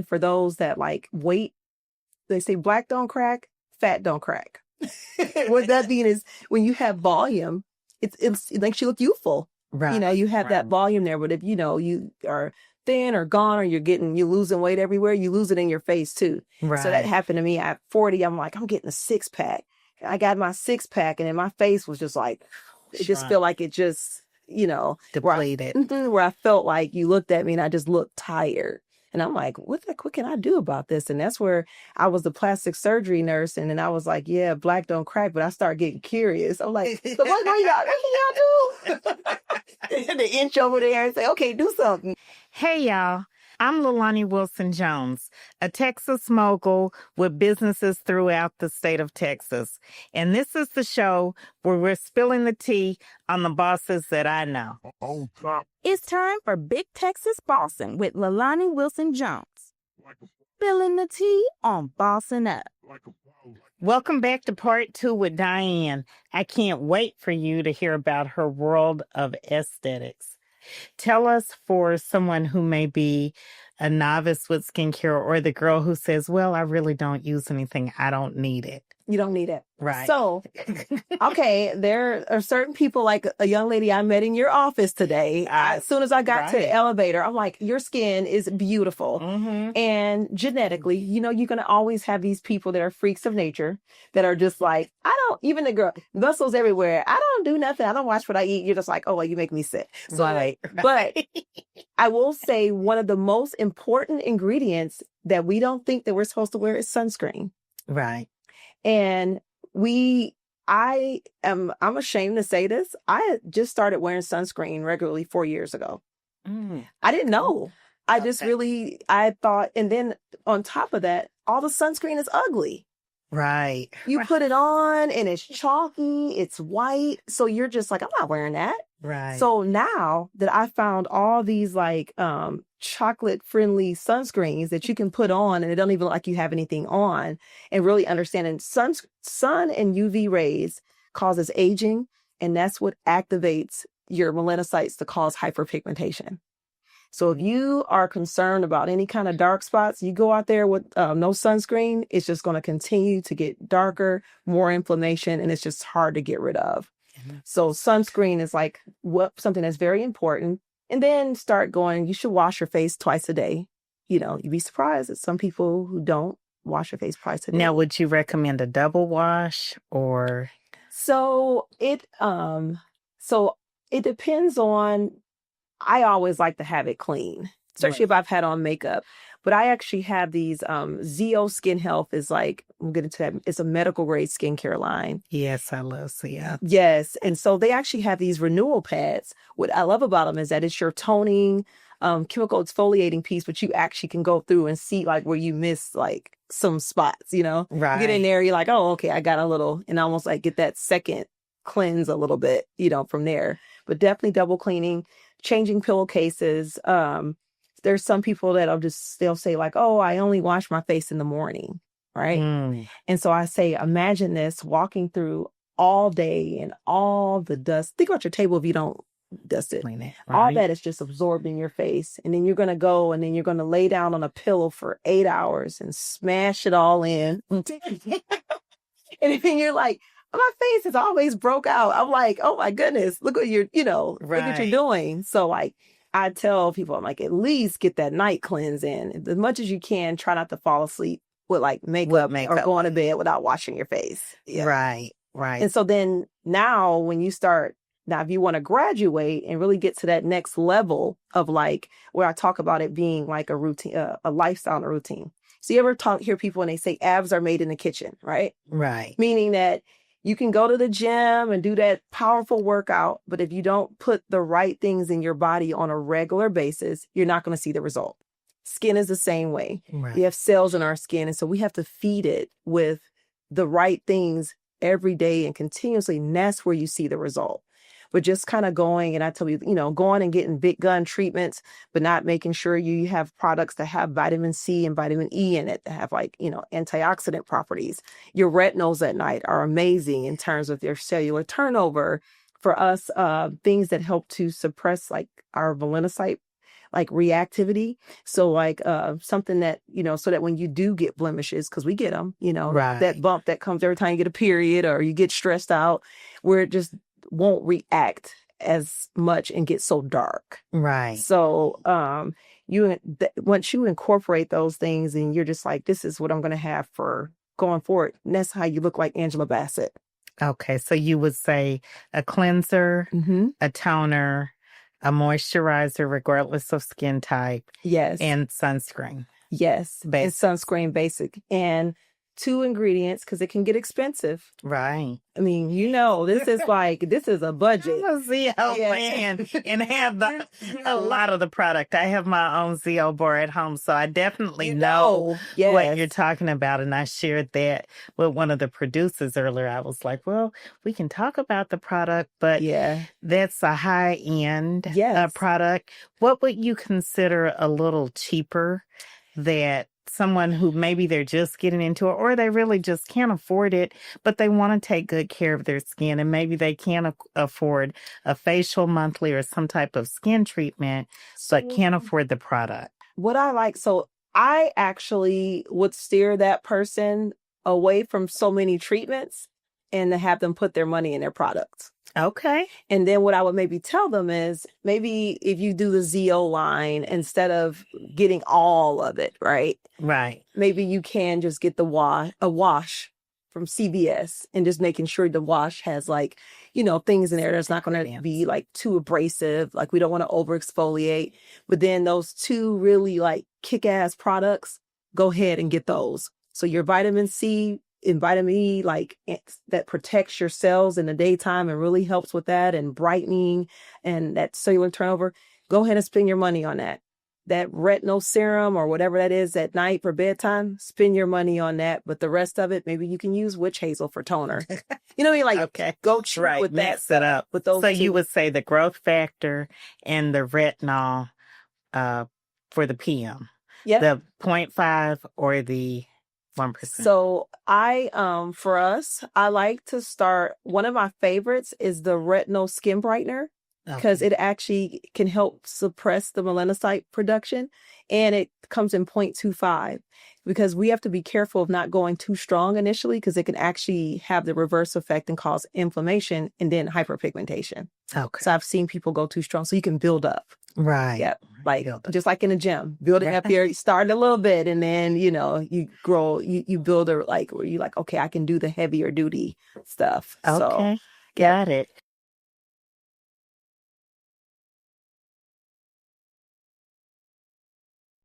for those that like weight, they say black don't crack, fat don't crack. What that means is when you have volume, it makes you look youthful. Right. You know, you have that volume there. But if, you know, you are thin or gone or you're losing weight everywhere, you lose it in your face too. Right. So that happened to me at 40. I'm like, I'm getting a 6-pack. I got my 6-pack and then my face was just like, it just felt like it just, you know, depleted. Where I felt like you looked at me and I just looked tired. And I'm like, what can I do about this? And that's where I was the plastic surgery nurse. And then I was like, yeah, black don't crack. But I started getting curious. I'm like, so what can y'all do? The inch over there and say, okay, do something. Hey, y'all. I'm Leilani Wilson Jones, a Texas mogul with businesses throughout the state of Texas. And this is the show where we're spilling the tea on the bosses that I know. It's time for Big Texas Bossin with Leilani Wilson Jones. Spilling the tea on Bossin Up. Welcome back to part 2 with Diane. I can't wait for you to hear about her world of aesthetics. Tell us, for someone who may be a novice with skincare or the girl who says, well, I really don't use anything. I don't need it. You don't need it. Right. So, okay, there are certain people, like a young lady I met in your office today. As soon as I got to the elevator, I'm like, your skin is beautiful. Mm-hmm. And genetically, you know, you're going to always have these people that are freaks of nature that are just like, even the girl, muscles everywhere. I don't do nothing. I don't watch what I eat. You're just like, oh, well, you make me sick. So, right. But I will say one of the most important ingredients that we don't think that we're supposed to wear is sunscreen. Right. And I'm ashamed to say this. I had just started wearing sunscreen regularly 4 years ago. I didn't know. I just I thought, and then on top of that, all the sunscreen is ugly. Right. You put it on and it's chalky, it's white. So you're just like, I'm not wearing that. Right. So now that I found all these like chocolate friendly sunscreens that you can put on and it don't even look like you have anything on, and really understanding sun and UV rays causes aging, and that's what activates your melanocytes to cause hyperpigmentation. So if you are concerned about any kind of dark spots, you go out there with no sunscreen, it's just going to continue to get darker, more inflammation, and it's just hard to get rid of. So sunscreen is like something that's very important. And then start going, you should wash your face twice a day. You know, you'd be surprised at some people who don't wash your face twice a day. Now, would you recommend a double wash or? So it depends on, I always like to have it clean, especially if I've had on makeup. But I actually have these ZO Skin Health is like, I'm getting to that. It's a medical grade skincare line. Yes, I love ZO. Yes. And so they actually have these renewal pads. What I love about them is that it's your toning, chemical exfoliating piece, but you actually can go through and see like where you miss like some spots, you know? Right. You get in there, you're like, oh, okay, I got a little, and almost like get that second cleanse a little bit, you know, from there. But definitely double cleaning, changing pillowcases. There's some people that they'll say like, oh, I only wash my face in the morning, right? And so I say, imagine this, walking through all day and all the dust. Think about your table if you don't dust it. Clean it, All that is just absorbed in your face. And then you're going to go and then you're going to lay down on a pillow for 8 hours and smash it all in. And then you're like, my face is always broke out. I'm like, oh my goodness, look what look what you're doing. So like, I tell people, I'm like, at least get that night cleanse in. As much as you can, try not to fall asleep with like makeup or going to bed without washing your face. Yeah. Right. And so then now when you start, if you want to graduate and really get to that next level of like, where I talk about it being like a routine, a lifestyle and a routine. So you ever hear people when they say abs are made in the kitchen, right? Right. Meaning that you can go to the gym and do that powerful workout, but if you don't put the right things in your body on a regular basis, you're not going to see the result. Skin is the same way. Right. We have cells in our skin, and so we have to feed it with the right things every day and continuously, and that's where you see the result. But just kind of going, and I tell you, going and getting big gun treatments, but not making sure you have products that have vitamin C and vitamin E in it, that have like, antioxidant properties. Your retinols at night are amazing in terms of their cellular turnover. For us, things that help to suppress like our melanocyte like reactivity. So like something that, so that when you do get blemishes, because we get them, Right. that bump that comes every time you get a period or you get stressed out, where it just won't react as much and get so dark. Right. So once you incorporate those things and you're just like, this is what I'm going to have for going forward. And that's how you look like Angela Bassett. Okay, so you would say a cleanser, a toner, a moisturizer, regardless of skin type. Yes. And sunscreen. Yes. Basic. And sunscreen basic. And 2 ingredients, because it can get expensive. Right. I mean, this is a budget. I'm a ZO fan and have a lot of the product. I have my own ZO bar at home, so I definitely know what you're talking about. And I shared that with one of the producers earlier. I was like, well, we can talk about the product, but that's a high-end product. What would you consider a little cheaper that someone who maybe they're just getting into it or they really just can't afford it, but they want to take good care of their skin and maybe they can't afford a facial monthly or some type of skin treatment, but can't afford the product? What I like, so I actually would steer that person away from so many treatments and to have them put their money in their products. Okay. And then what I would maybe tell them is maybe if you do the ZO line, instead of getting all of it, right? Right. Maybe you can just get a wash from CVS and just making sure the wash has like, things in there that's not going to be like too abrasive. Like we don't want to over exfoliate. But then those 2 really like kick-ass products, go ahead and get those. So your vitamin C and vitamin E, like that protects your cells in the daytime and really helps with that and brightening and that cellular turnover. Go ahead and spend your money on that. That retinol serum or whatever that is at night for bedtime, spend your money on that. But the rest of it, maybe you can use witch hazel for toner. You know what I mean? Like, go cheap with that. Mix it up. With those so 2. You would say the growth factor and the retinol for the PM. Yeah. The 0.5 or the 1%. So for us, I like to start, one of my favorites is the retinol skin brightener, because it actually can help suppress the melanocyte production, and it comes in 0.25, because we have to be careful of not going too strong initially, because it can actually have the reverse effect and cause inflammation and then hyperpigmentation. Okay. So I've seen people go too strong, so you can build up. Right. Yeah. Like just like in a gym, building up here, you start a little bit and then, you grow, you build where you like, okay, I can do the heavier duty stuff. Okay. Got it.